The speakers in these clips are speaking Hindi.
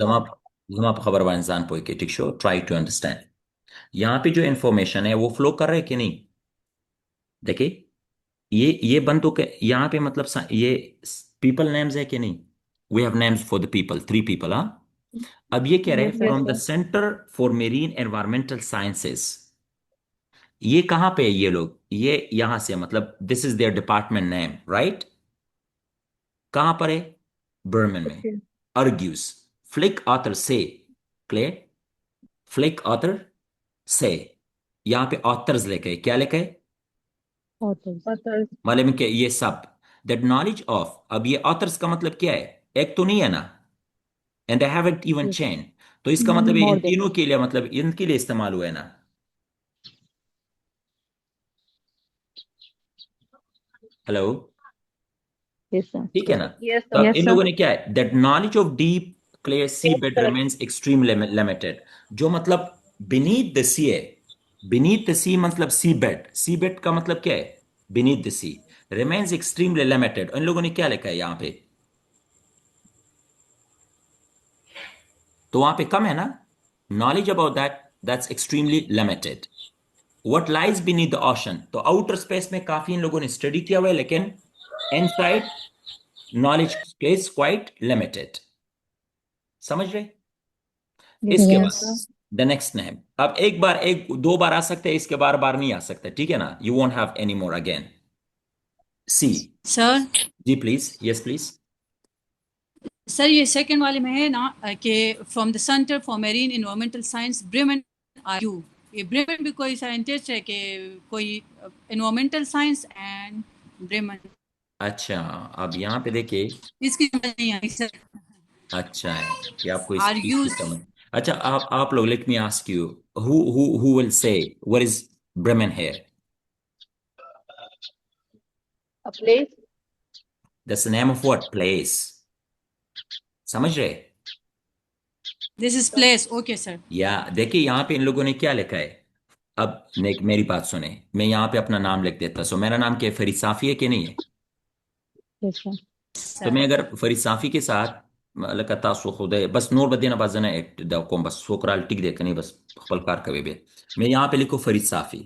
जमा खबर व इंसान पोइकेटिक शो ट्राई टू अंडरस्टैंड। यहाँ पे जो इंफॉर्मेशन है वो फ्लो कर रहा है कि नहीं? देखिए, ये बंदों के यहाँ पे मतलब ये पीपल नेम्स है कि नहीं? We have names for the people, 3 people, हाँ। अब ये कह रहे हैं Yes, sir. From the centre for marine environmental sciences. ये कहाँ पे है ये लोग? ये यहां से मतलब this is there department name, right? कहां पर है? बर्मन में। Okay. अर्ग्यूस, फ्लिक ऑथर से, क्लियर, फ्लिक ऑथर से। यहां पे ऑथर्स लेके क्या लिखे? Authors. Authors. मालूम है कि ये सब दैट नॉलेज ऑफ, अब ये ऑथर्स का मतलब क्या है? एक तो नहीं है ना, and I haven't even Yes. Chain. तो इसका मतलब है इन More than. तीनों के लिए, मतलब इनके लिए इस्तेमाल हुआ है ना। हेलो? Yes, sir. ठीक है ना? Yes, तो sir. अब Yes, इन sir. लोगों ने क्या है, that knowledge of deep clear sea Yes, bed sir. Remains extreme limited. जो मतलब बीनीथ द सी है। बीनीथ द सी मतलब सी बेड, सी बेड का मतलब क्या है? Beneath the sea. Remains extremely limited, इन लोगों ने क्या लिखा है यहाँ पे? तो वहां पे कम है ना। Knowledge about that, that's extremely limited. What lies beneath the ocean, तो आउटर स्पेस में काफी इन लोगों ने स्टडी किया हुआ है, लेकिन inside knowledge is quite limited. समझ रहे? Yes, इसके sir. बाद द नेक्स्ट नेम। अब एक बार, एक दो बार आ सकते हैं, इसके बार बार नहीं आ सकते, ठीक है ना? You won't have any more again. See. Sir ji please, yes please. Sir ये सेकंड वाले में है ना कि from the centre for marine environmental science Bremen are you. ये ब्रेमेन भी कोई साइंटिस्ट है कि कोई एनवायरमेंटल साइंस एंड ब्रेमेन। अच्छा, अब यहाँ पे देखिए। इसकी समझ नहीं आई सर। अच्छा है कि आपको आर इस चीज यू। की समझ। अच्छा, आप लोग, let me ask you, who will say what is Bremen here? A place. That's the name of what place. समझ रहे? This is place okay sir. या देखिए, यहाँ पे इन लोगों ने क्या लिखा है। अब मेरी बात सुने, मैं यहाँ पे अपना नाम लिख देता। सो मेरा नाम क्या है? फरीद साफी है कि नहीं है? Yes, sir. तो सर मैं अगर फरीद साफी के साथ लका तासु खुदे बस नूर बदीना बाजना एक दाकोम बस सोकराल टिक दे कनी बस खपल कार कवे बे। मैं यहाँ पे लिखूं फरीद साफी,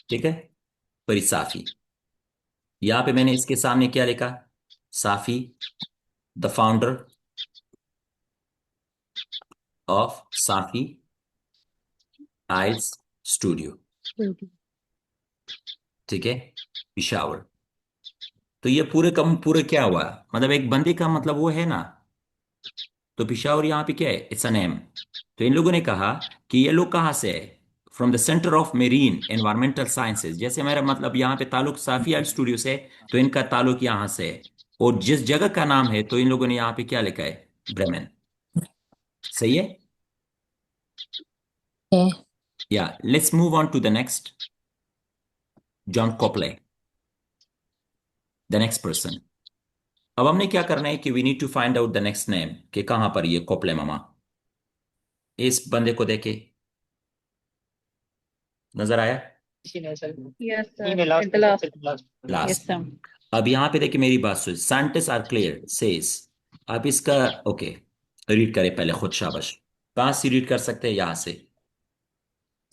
ठीक है? फरीद साफी। यहाँ पे मैंने इसके सामने क्या लिखा? Safi, the founder of Safi Isles studio, Okay. ठीक है, पिशावर। तो ये पूरे कम पूरे क्या हुआ, मतलब एक बंदे का मतलब वो है ना। तो पिशावर यहाँ पे क्या है? It's a name. तो इन लोगों ने कहा कि ये लोग कहाँ से है? From the centre of marine environmental sciences. जैसे मेरा मतलब यहाँ पे ताल्लुक साफी आर्ट स्टूडियो से है, तो इनका ताल्लुक यहाँ से है। और जिस जगह का नाम है, तो इन लोगों ने यहाँ पे क्या लिखा है? ब्रेमेन। सही है? Okay. या let's move on to the next. John Copley, the next person. अब हमने क्या करना है कि we need to find out the next name, कि कहाँ पर ये कोपले मामा। इस बंदे को देखे, नजर आया? Yes, sir. At the last. Yes, last. sir. अब यहां पे देखिए, मेरी बात सुन, साइंटिस्ट आर क्लियर सेज। आप इसका ओके रीड करें पहले खुद, शाबाश। कहाँ से रीड कर सकते हैं? यहाँ से।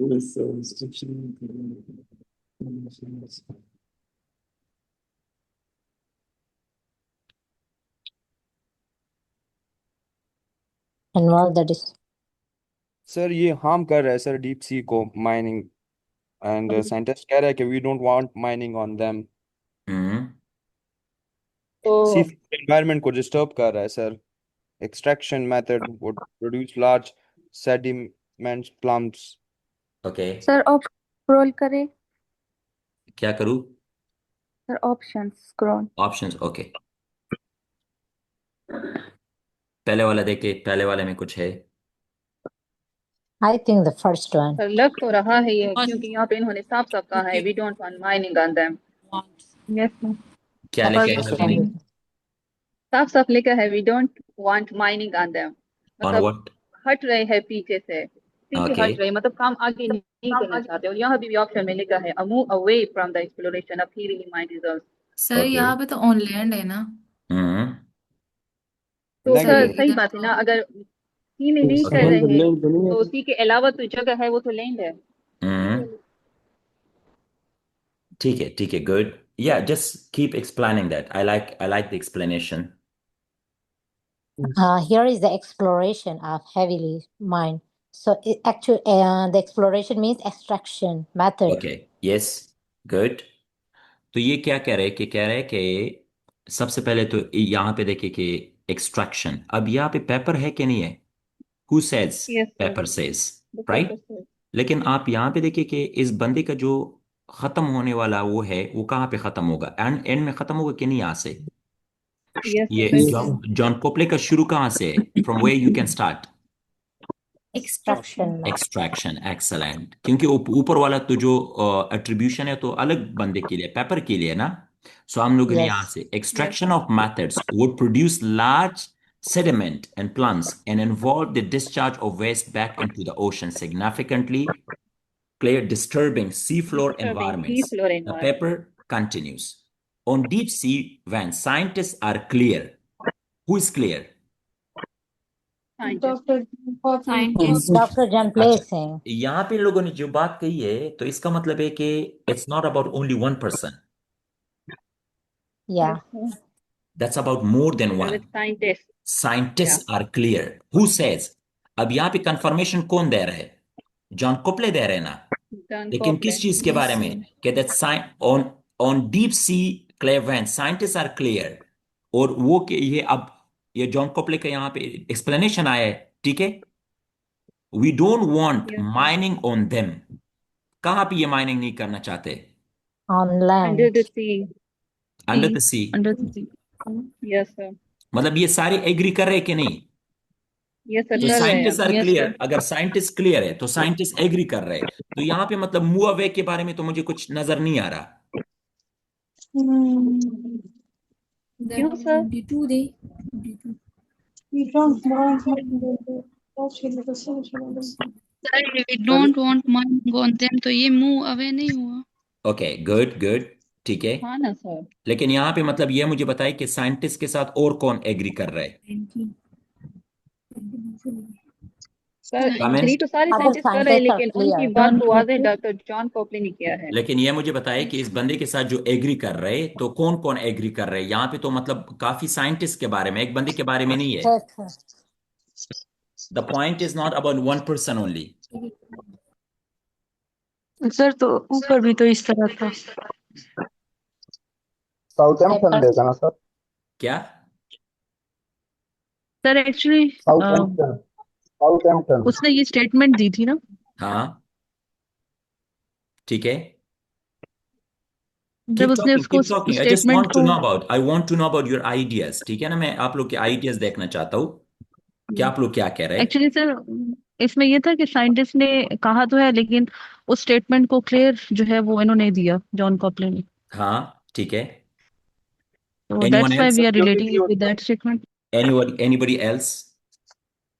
Restriction. And what that is. Sir ये हार्म कर रहा है सर डीप सी को माइनिंग एंड साइंटिस्ट कह रहा है कि we don't want mining on them. Hmm. C तो एनवायरनमेंट को डिस्टर्ब कर रहा है sir. Extraction method would produce large sediment plumes. Okay. Sir option scroll करें। क्या करूँ? Sir option scroll. Options, okay. पहले वाला देखे, पहले वाले में कुछ है? I think the first one. Sir लग तो रहा है ये, First क्योंकि यहाँ पे इन्होंने साफ साफ कहा है okay, we don't want mining on them. want. Yes ma'am. क्या लिखा है First नवीन? one. साफ साफ लिखा है we don't want mining on them, on मतलब व्हाट? हट रहे हैं पीछे से, पीछे ओके, हट रहे, मतलब काम आगे नहीं करना चाहते। और यहाँ भी ऑप्शन में लिखा है move away from the exploration of healing mind result. Sir okay. यहाँ पे तो ऑन लैंड है ना। हम्म। तो सर Negative. सही बात है ना, अगर सी में नहीं कर रहे हैं तो सी के अलावा तो जगह है वो तो लैंड है। हम्म। ठीक है, गुड। या just keep explaining that. I like the explanation. Here is the exploration of heavily mine. So actually, the exploration means extraction method. Okay, yes, good. तो ये क्या कह रहे हैं? कि कह रहे हैं कि सबसे पहले तो यहाँ पे देखिए कि एक्सट्रैक्शन, अब यहाँ पे पेपर है कि नहीं है? Who says? Yes sir, paper says, the right? Paper sir. लेकिन आप यहाँ पे देखिए कि इस बंदे का जो खत्म होने वाला वो है, वो कहाँ पे खत्म होगा? एंड एंड में खत्म होगा कि नहीं यहाँ से? यस ये सर, जॉन जॉन कोपले का शुरू कहाँ से है? From where you can start? Extraction method. Extraction, excellent. क्योंकि ऊपर वाला तो जो एट्रीब्यूशन है तो अलग बंदे के लिए, पेपर के लिए ना। सो हम लोगों ने यहाँ Yes. से extraction of methods would produce large sediment and plants and involve the discharge of waste back into the ocean, significantly clear disturbing seafloor disturbing sea environments. Floor The environment. paper continues. On deep sea, when scientists are clear, who is clear? Scientist. Dr. John अच्छा, Placing. यहाँ पे इन लोगों ने जो बात कही है तो इसका मतलब है कि it's not about only one person, Yeah. That's about more than one. With scientist. या scientist are clear, who says? अब यहाँ पे कंफर्मेशन कौन दे रहा है? जॉन कोपले दे रहे हैं ना। डन लेकिन कॉपले। किस चीज के यस बारे में? सर। कि that sign on on deep sea relevant scientist are clear. और वो कि ये अब ये जॉन कोपले का यहाँ पे एक्सप्लेनेशन आया है, ठीक है? We don't want yes sir, mining on them. कहाँ पे ये माइनिंग नहीं करना चाहते? On under the land. Sea. Under the sea. Under the sea. Yes sir. मतलब ये सारे एग्री कर रहे हैं कि नहीं? यस सर, तो कर रहे साइंटिस्ट हैं। Are yes clear, sir. अगर साइंटिस्ट क्लियर है तो साइंटिस्ट एग्री कर रहे हैं। तो यहाँ पे मतलब मूव अवे के बारे में तो मुझे कुछ नजर नहीं आ रहा। क्यों सर? 22 day 22। Sir we Sir, don't want mining on them, तो ये मूव अवे नहीं हुआ। ओके, गुड गुड, ठीक है। हाँ ना सर। लेकिन यहाँ पे मतलब ये मुझे बताइए कि साइंटिस्ट के साथ और कौन एग्री कर रहा है? 19। Sir agree comment. तो सारे Other साइंटिस्ट कर रहे हैं, scientists are लेकिन उनकी clear. बात जॉन तो वाज़ेह कोपले। डॉक्टर जॉन कॉपले ने किया है। लेकिन ये मुझे बताइए कि इस बंदे के साथ जो एग्री कर रहे हैं तो कौन कौन एग्री कर रहे हैं? यहाँ पे तो मतलब काफी साइंटिस्ट के बारे में, एक बंदे के बारे में नहीं है। Paper. The point is not about one person only. Sir तो ऊपर भी तो इस तरह था। Southampton Paper. देखा ना सर? क्या? Sir actually Southampton, Southampton. उसने ये स्टेटमेंट दी थी ना। हाँ, ठीक है। जब कीप उसने टॉकिंग, उसको keep talking, I just statement want to को know about, I want to know about your ideas, ठीक है ना? मैं आप लोग के आइडियाज देखना चाहता हूँ कि आप लोग क्या कह रहे हैं। एक्चुअली सर इसमें ये था कि साइंटिस्ट ने कहा तो है, लेकिन उस स्टेटमेंट को क्लियर जो है वो इन्होंने दिया, जॉन कॉपले ने। हाँ, ठीक है। तो anyone that's why else? We are relating it with that statement. Anybody else?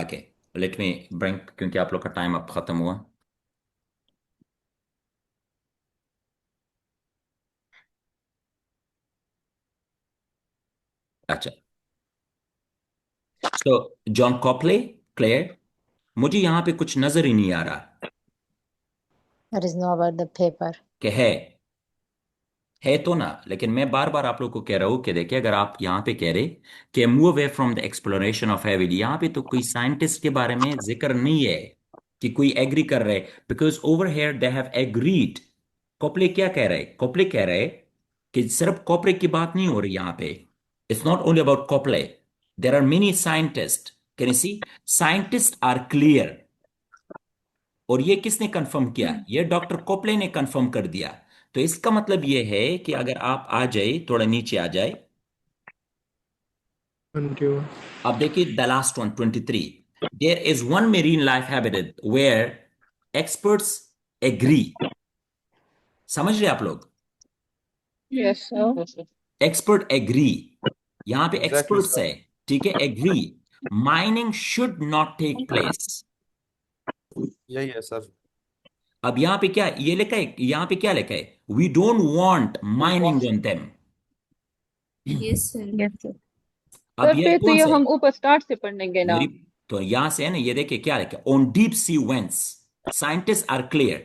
Okay, let me bring, क्योंकि आप लोग का टाइम अब खत्म हुआ। अच्छा, तो जॉन कॉपले क्लियर, मुझे यहाँ पे कुछ नजर ही नहीं आ रहा There is no about the paper. कि है तो ना। लेकिन मैं बार बार आप लोग को कह रहा हूं कि देखिए, अगर आप यहाँ पे कह रहे कि move away from the exploration of हेविल, यहाँ पे तो कोई साइंटिस्ट के बारे में जिक्र नहीं है कि कोई एग्री कर रहे, because over here they have agreed. Copley क्या कह रहे? कोपले कह रहे कि सिर्फ कोपले की बात नहीं हो रही यहाँ पे। It's not only about Copley, there are many scientist. Can you see? Scientist are clear. और ये किसने कंफर्म किया? ये डॉक्टर कोपले ने कंफर्म कर दिया। तो इसका मतलब ये है कि अगर आप आ जाए, थोड़ा नीचे आ जाए, 21. अब देखिए the last one 23. There is one marine life habitat where experts agree. समझ रहे आप लोग? Yes, sir. Expert agree. यहां पे Exactly, एक्सपर्ट्स sir. है, ठीक है, agree. Mining should not take place. यही है सर. अब यहां पे क्या ये लिखा है, यहां पे क्या लिखा है? We don't want mining on them. Yes, sir. Yes, sir. अब सर ये फिर तो कौन ये सा है? हम ऊपर स्टार्ट से पढ़ेंगे ना. मेरी तो यहां से है ना, ये देखिए क्या लिखा है, on deep sea vents scientist are clear.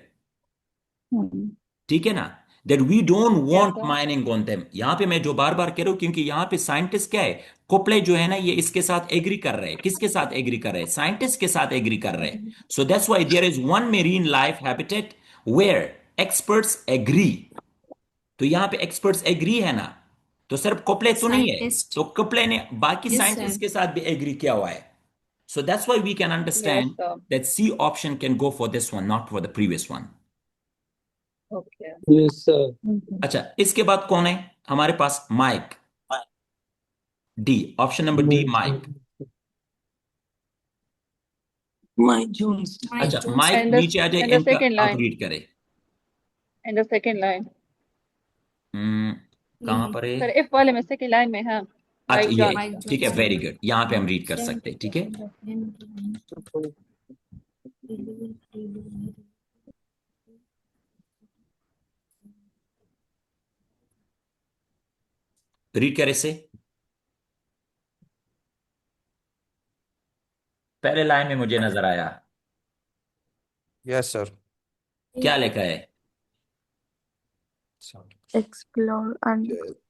ठीक है ना, that we don't Yes, want sir. Mining on them. यहां पे मैं जो बार बार कह रहा हूं, क्योंकि यहां पे साइंटिस्ट क्या है, कोपले जो है ना, ये इसके साथ एग्री कर रहे हैं. किसके साथ एग्री कर रहे हैं? साइंटिस्ट के साथ एग्री कर रहे हैं. So that's why there is one marine life habitat where experts agree. तो यहां पे एक्सपर्ट्स एग्री है ना, तो सिर्फ कोपले तो नहीं है, Scientist. तो कोपले ने बाकी Yes, साइंटिस्ट sir. के साथ भी एग्री किया हुआ है. So that's why we can Yes, understand sir. that C option can go for this one, not for the previous one. Okay. Yes, sir. अच्छा, इसके बाद कौन है हमारे पास? Mike. D, option number D, Mike. Mike Jones. Mike अच्छा, Jones. माइक And the नीचे आ जाए, and the इनका second आप line. रीड करें. And the second line. कहाँ पर है? सर F वाले में second line में है. अच्छा, Mike ये Jones. Mike ठीक है, Jones. Very good. यहाँ पे हम रीड कर सकते हैं, ठीक है. रीड करे से पहले लाइन में मुझे नजर आया, Yes, sir. क्या लिखा है? Explore and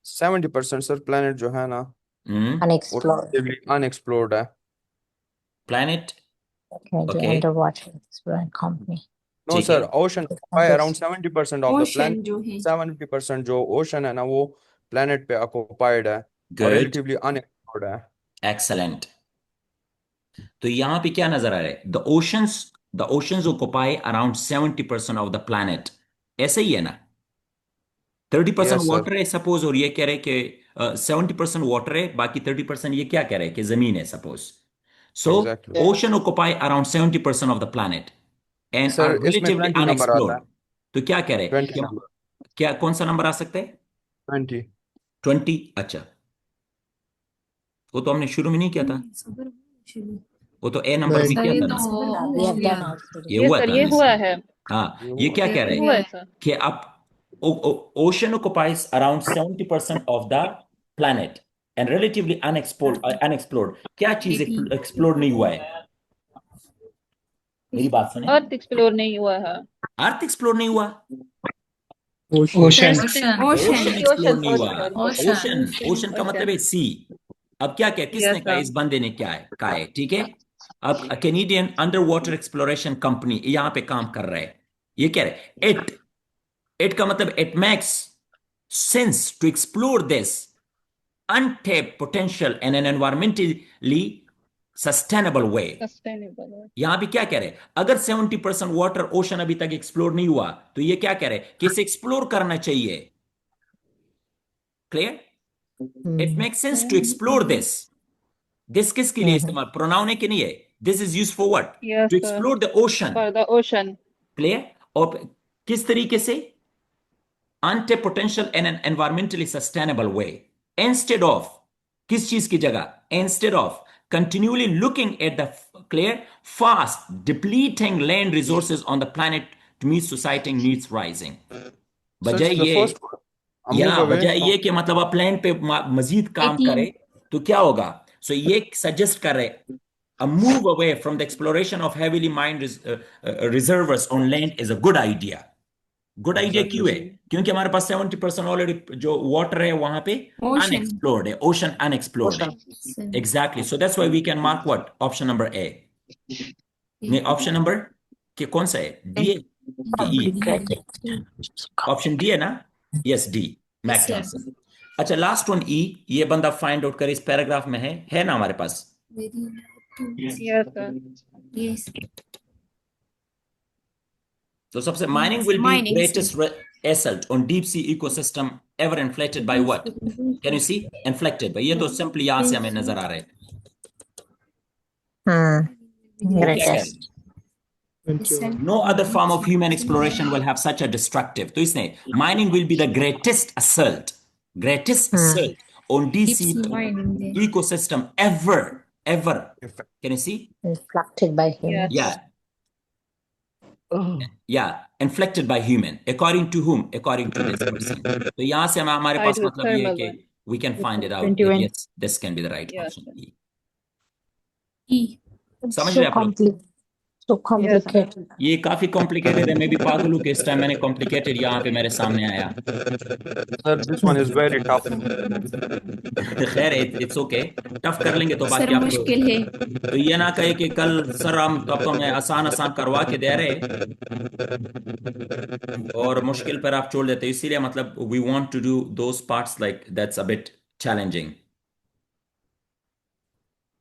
70% सर planet जो है ना, वो Unexplored. relatively unexplored है. Planet. Okay, the Okay. underwater exploring company. No ठीक sir, है. ocean It's by under- around 70% of the Ocean planet. जो है 70% जो ocean है ना, वो planet पे occupied है और गुड, relatively unexplored है. एक्सलेंट. तो यहां पे क्या नजर आ रहा है? The oceans occupy around 70% of the planet. ऐसे ही है ना? 30% Yes, sir. वाटर है सपोज, और ये कह रहे हैं कि 70% वाटर है, बाकी 30% ये क्या कह रहे हैं कि जमीन है suppose. So Exactly. Ocean occupy around 70% of the planet and Sir, are इसमें रिलेटिवली 20 नंबर आता अनएक्सप्लोर्ड. है. तो क्या कह रहे हैं 20 नंबर. क्या कौन सा नंबर आ सकता है? 20. 20. अच्छा, वो तो हमने शुरू में नहीं किया था, वो तो ए नंबर में Right. किया सर ये था ना. तो We have हो गया done also. ये Yes, हुआ sir. था ये ना हुआ इसमें. है. हाँ, ये ये हुआ. क्या ये कह रहे हुआ हैं है सर. कि अब ocean occupies around 70% of the planet and relatively unexplored. क्या चीज एक्सप्लोर नहीं हुआ है? मेरी बात सुने. अर्थ एक्सप्लोर नहीं हुआ है. अर्थ एक्सप्लोर नहीं हुआ, Ocean. Ocean. Ocean Ocean. Explore नहीं sorry, हुआ. sorry. ओशन, ओशन का मतलब है सी. अब क्या क्या किसने Yes, कहा? sir. इस बंदे ने क्या है कहा है, ठीक है. अब Canadian under water exploration company यहां पे काम कर रहा है. ये कह रहे इट का मतलब it makes sense to explore this untapped potential in an environmentally sustainable way. Sustainable. यहां भी क्या कह रहे हैं? अगर 70% वाटर ओशन अभी तक एक्सप्लोर नहीं हुआ, तो ये क्या कह रहे हैं कि इसे एक्सप्लोर करना चाहिए. Clear? It makes sense to explore this किसके लिए इस्तेमाल? प्रोनाउन है कि नहीं है? This is use for what? Yes, to sir. Explore the ocean. For the ocean. Clear? और किस तरीके से? untapped potential in an environmentally sustainable way. Instead of, किस चीज की जगह? Instead of continually looking at the clear, fast depleting land resources on the planet to meet society needs rising. Sir, बजाय the ये first one. Move away बजाय from. ये कि मतलब आप प्लान पे मजीद काम 18. करे, तो क्या होगा? सो ये सजेस्ट कर रहे a move away from the exploration of heavily mined reservoirs on land is a good idea. Good idea Exactly, क्यों है? sir. क्योंकि हमारे पास 70% ऑलरेडी जो वाटर है वहां पे Ocean. अनएक्सप्लोर्ड है, ओशन अनएक्सप्लोर्ड है. Exactly. So that's why we can mark what? Option number A. नहीं, ऑप्शन नंबर के कौन सा है? डी है कि ई? ऑप्शन डी है ना? Yes, D, Mac Johnson. अच्छा, लास्ट वन ई. ये बंदा फाइंड आउट करे, इस पैराग्राफ में है ना हमारे पास. Yes, sir. Yes. तो सबसे mining will be Mining, greatest assault on deep sea ecosystem ever inflicted by what? Can you see? Inflicted by, ये तो simply यहाँ से हमें नजर आ रहा है। वो क्या कह रहे हैं? No other form of human exploration will have such a destructive. तो इसने mining will be the greatest assault on deep sea ecosystem ever. Can you see? Inflicted by humans. Yeah, inflicted by human. According to whom? According to this person. तो यहाँ से हमारे पास Tied with मतलब ये है thermal कि one. we can find it out. 21. Yes, this can be the right Yes. option. E. समझ So रहे आप लोग? so complicated. ये काफी कॉम्प्लिकेटेड है। मैं भी पागल हूँ कि इस टाइम मैंने कॉम्प्लिकेटेड यहाँ पे मेरे सामने आया। Sir, this one is very tough. खैर इट्स ओके, टफ कर लेंगे तो सर बाकी आप मुश्किल है। तो ये ना कहे कि कल सर हम तो अब तो हमें आसान करवा के दे रहे और मुश्किल पर आप छोड़ देते। इसीलिए मतलब we want to do those parts like that's a bit challenging.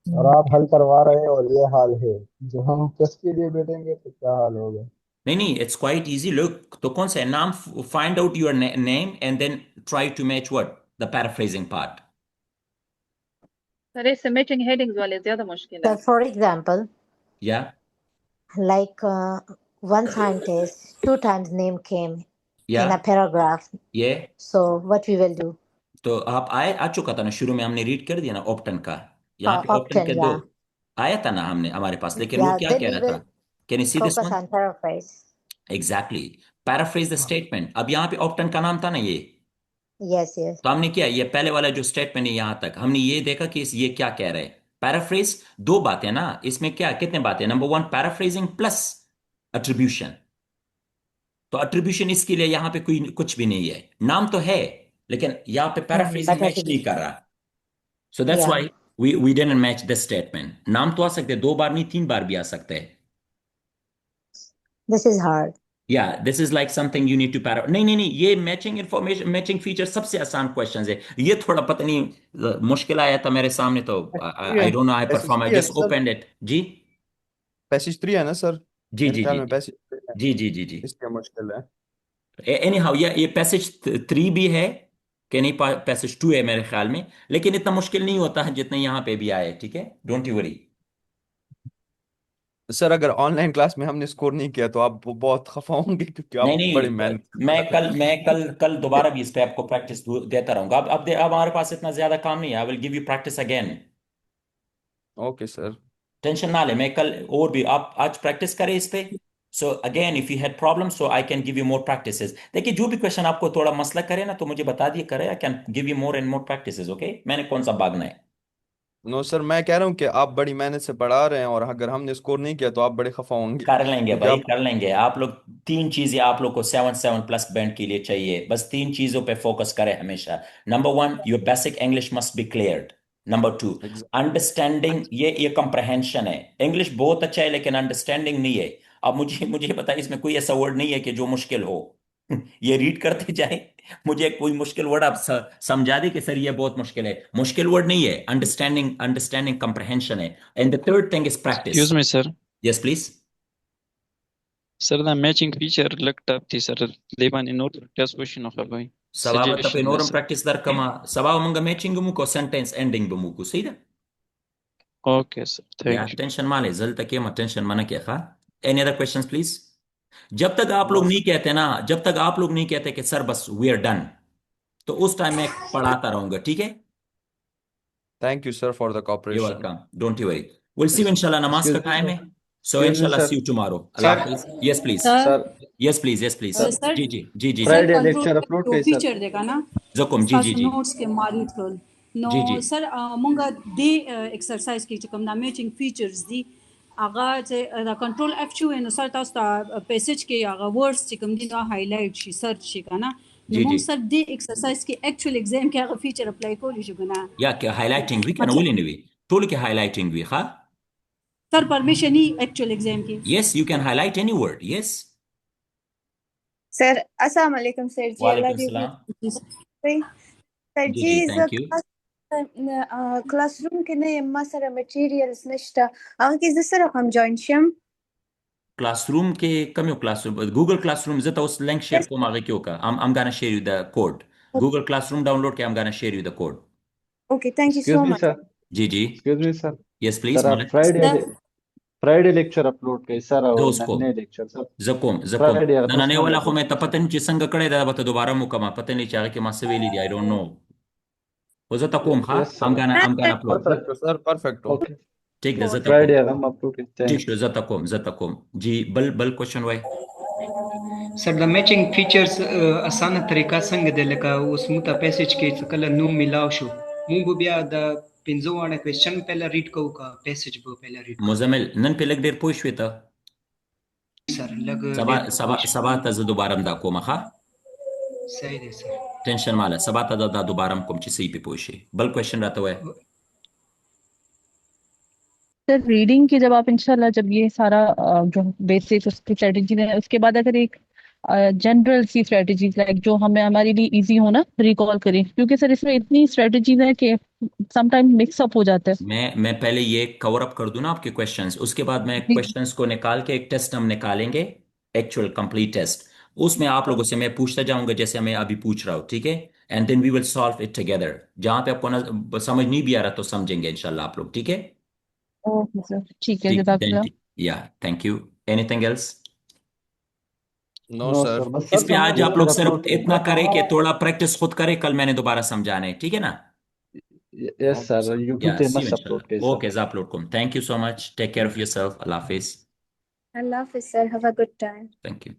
और आप हल करवा रहे हैं और ये हाल है, जो हम टेस्ट के लिए बैठेंगे तो क्या हाल होगा। नहीं, इट्स क्वाइट इजी। लुक, तो कौन सा है नाम? Find out your name and then try to match what the paraphrasing part. Sir इस मैचिंग हेडिंग्स वाले ज्यादा मुश्किल है। So for example, Yeah, like one scientist, 2 times name came in yeah, a paragraph. yeah. So what we will do? तो आप आ चुका था ना, शुरू में हमने रीड कर दिया ना ऑप्टन का। यहाँ पे ऑप्टन Option, के दो yeah. आया था ना हमारे पास, लेकिन वो Yeah, क्या then कह we रहा था? will can you see this focus one? on paraphrase. Exactly, paraphrase the statement. अब यहाँ पे ऑप्टन का नाम था ना ये, Yes, yes. तो हमने क्या, ये पहले वाला जो स्टेटमेंट है यहाँ तक हमने ये देखा कि ये क्या कह रहे हैं। पैराफ्रेज दो बातें ना इसमें, क्या कितने बातें? Number 1 paraphrasing plus attribution. तो अट्रीब्यूशन इसके लिए यहाँ पे कोई कुछ भी नहीं है, नाम तो है लेकिन यहाँ पे पैराफ्रेजिंग But मैच नहीं कर रहा। So that's yeah, why we didn't match this statement। नाम तो आ सकते हैं, 2 बार नहीं 3 बार भी आ सकते हैं। this is hard. Yeah, this is like something you need to नहीं, ये मैचिंग इंफॉर्मेशन मैचिंग फीचर सबसे आसान क्वेश्चंस है। ये थोड़ा पता नहीं मुश्किल आया था मेरे सामने, तो I don't know, I perform, I just opened it. जी पैसेज 3 है ना सर? जी मेरे जी ख्याल जी में पैसेज 3 है, जी जी जी जी। इसलिए मुश्किल है। एनी हाउ ये पैसेज 3 भी है कि नहीं, पैसेज 2 है मेरे ख्याल में, लेकिन इतना मुश्किल नहीं होता है जितना यहाँ पे भी आया है। ठीक है, डोंट यू वरी। सर अगर ऑनलाइन क्लास में हमने स्कोर नहीं किया तो आप बहुत खफा होंगे, क्योंकि आप नहीं, बड़ी मेहनत मैं कल दोबारा भी इस पे आपको प्रैक्टिस देता रहूंगा। अब हमारे पास इतना ज्यादा काम नहीं है। I will give you practice again. Okay sir. Tension ना ले, मैं कल और भी, आप आज प्रैक्टिस करें इस पे। So again if you had problem so I can give you more practices. देखिए जो भी क्वेश्चन आपको थोड़ा मसला करे ना तो मुझे बता दिए करे, I can give you more and more practices. Okay, मैंने कौन सा भागना है? नो सर, मैं कह रहा हूँ कि आप बड़ी मेहनत से पढ़ा रहे हैं और अगर हमने स्कोर नहीं किया तो आप बड़े खफा होंगे, कर लेंगे क्योंकि भाई, आप कर लेंगे। आप लोग 3 चीजें आप लोग को 7 प्लस बैंड के लिए चाहिए, बस 3 चीजों पे फोकस करें हमेशा। Number 1 your basic English must be cleared. Number 2 understanding, ये कंप्रहेंशन है। इंग्लिश बहुत अच्छा है लेकिन अंडरस्टैंडिंग नहीं है। अब मुझे बताइए, इसमें कोई ऐसा वर्ड नहीं है कि जो मुश्किल हो। ये रीड करते जाए, मुझे कोई मुश्किल वर्ड आप समझा दे कि सर ये बहुत मुश्किल है। मुश्किल वर्ड नहीं है, अंडरस्टैंडिंग कंप्रहेंशन है। And the third thing is practice. Excuse me, sir. Yes please. Sir, the matching feature looked up the sir Leban in order test question of a boy. Sababa tapi Suggestion norum sir. practice dar kama sababa manga matching muko sentence ending bumuku sida. Okay, sir. Thank Yeah, you. tension male zalta ke ma tension mana kya kha? Any other questions please? जब तक आप लोग No, नहीं कहते ना, जब तक आप लोग नहीं कहते कि सर बस वी आर डन, तो उस टाइम मैं पढ़ाता रहूंगा। ठीक है? thank you sir for the you cooperation. Welcome, don't you worry. Will see you इंशाल्लाह। नमाज का टाइम है, सो इंशाल्लाह सी यू टुमारो। अल्लाह हाफिज। Yes please, sir yes please, yes please. Sir जी जी जी जी जी। Sir Friday control lecture upload जो कई सर फीचर देखा ना जकुम जी जी सास जी नोट्स के मारी थल नो जी जी सर मोंगा दे एक्सरसाइज की चकम ना मैचिंग फीचर्स दी आगा से द कंट्रोल एफ चू नो सर तास पैसेज के आगा वर्ड्स चकम दी ना हाईलाइट शी सर्च शी का ना जी मोंग जी। सर दे एक्सरसाइज के एक्चुअल एग्जाम के आगा फीचर अप्लाई को ली जुगना या क्या हाईलाइटिंग भी क्या मतलब वुल इनवी टोल के हाईलाइटिंग भी खा। सर परमिशन ही एक्चुअल एग्जाम की Yes, you can highlight any word. Yes. Sir अस्सलाम वालेकुम सर जी, अल्लाह वालेकुम दी सलाम। सर जी जी जी, ज thank you. क्लासरूम के ने मसरा मटेरियल्स नश्ता आगे किस तरह हम जॉइन शम क्लासरूम के कम क्लासरूम गूगल क्लासरूम zeta उस लिंक शेयर को मागे क्यों का I'm gonna share you the code Google Classroom download के I'm gonna share you the code Okay, thank you excuse so me much. Sir जी जी excuse me sir yes please sir आप मालिक फ्राइडे लेक्चर अपलोड करें सर और दोस्त को नन्हे लेक्चर सर जकोम फ्राइडे ना ने तस्मान वाला खो लेक्चर मैं तपतन ची संग कड़े दा बता दोबारा मुकमा पता नहीं चाहे कि मासे वेली दी I don't know वो जता कोम खा yes sir I'm gonna upload Perfecto, sir. Perfecto. Okay ठीक दा जता फ्राइडे कोम हम अपलोड करते ठीक हैं शो जता कोम जी बल question why sir the matching features आसान तरीका संग दे लका उस मुता पैसेज के कल नो मिलाव शो मु बिया द पिंजो वाला क्वेश्चन पहला रीड को का पैसेज बो पहला रीड मुजमिल नन पे लग देर पोइश्वेता सर लग सबा डेट सबा सबा तज दोबारा दा कोम खा सही है सर टेंशन माला सबा तज दा दोबारा कोम ची सही पे पोइशे बल क्वेश्चन रहता है सर रीडिंग की जब आप इंशाल्लाह जब ये सारा जो बेसिक उसकी स्ट्रेटेजी है उसके बाद अगर एक जनरल सी स्ट्रेटेजीज लाइक जो हमें हमारे लिए इजी हो ना रिकॉल करें क्योंकि सर इसमें इतनी स्ट्रेटेजीज है कि समटाइम मिक्स अप हो जाता है मैं पहले ये कवर अप कर दूं ना आपके क्वेश्चंस उसके बाद मैं जी क्वेश्चंस को निकाल के एक टेस्ट हम निकालेंगे एक्चुअल कंप्लीट टेस्ट उसमें आप लोगों से मैं पूछता जाऊंगा जैसे मैं अभी पूछ रहा हूँ ठीक है and then we will solve it together जहां पे आपको ना समझ नहीं भी आ रहा तो समझेंगे इंशाल्लाह आप लोग ठीक है ओके सर ठीक है ठीक जज़ाकल्लाह या thank you anything else No, no sir. Sir बस इस पे आज आप लेक्चर लोग सिर्फ अपलोड इतना करते करें कि थोड़ा प्रैक्टिस खुद करें कल मैंने दोबारा समझाना है ठीक है ना हैं यस सर यूट्यूब या पे सी यू मस्त अपलोड करें इंशाल्लाह सर ओके अपलोड करूँ thank you so much take care of yourself अल्लाह हाफिज Allah Hafiz, sir. Have a good time. Thank you